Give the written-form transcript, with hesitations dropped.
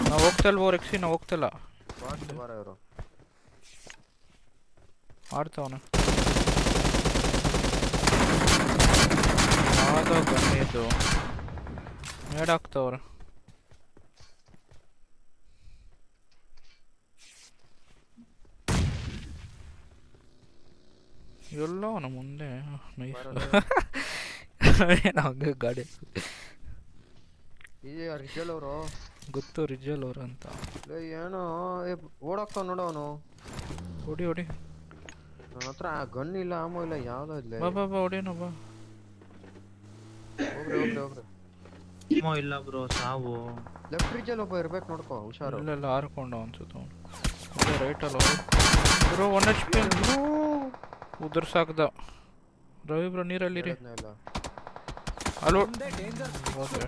ನಾವು ಹೋಗ್ತಲ್ವ ರೆಕ್ಸಿ, ನಾವು ಹೋಗ್ತಿಲ್ಲ. ಆಡ್ತಾವನ ಯಾವುದೋ ಗಣ್ಣಿದ್ದು ಮೇಡಾಕ್ತವ್ರೆ. ಎಲ್ಲೋ ಅವನ ಮುಂದೆ ಹಂಗೆ ಗಾಡಿ ರಿಜಲ್ ಅವರು ಗೊತ್ತು, ರಿಜಲ್ ಅವರು ಅಂತ. ಏನೋ ಓಡಾಕ್ತಾವ ನೋಡು ಅವನು. ಹೊಡಿ ಹೊಡಿ, ನನ್ನ ಹತ್ರ ಗನ್ ಇಲ್ಲ, ಆಮೋ ಇಲ್ಲ, ಯಾವ್ದೋ ಇಲ್ಲ. ಬಾ ಬಾ ಬಾ ಹೊಡಿನೋ ಬಾ. ಹೋಗ್ರಿ ಇಲ್ಲ ಬ್ರೋ ಸಾವು. ಲೆಫ್ಟ್ ರಿಜಲ್ ಒಬ್ಬ ಇರ್ಬೇಕು ನೋಡ್ಕೋ, ಹುಷಾರು. ಇಲ್ಲೆಲ್ಲ ಹಾರ್ಕೊಂಡ ಅನ್ಸುತ್ತ ಅವನು. ರೈಟಲ್ಲ ಬ್ರೋ 1 HP ಉದುರ್ಸಾಕ್ದ. ರವಿ ಬ್ರೋ ನೀರಲ್ಲಿರಿ. ಇಲ್ಲ ಅಲ್ಲೋ ಅಷ್ಟೇ.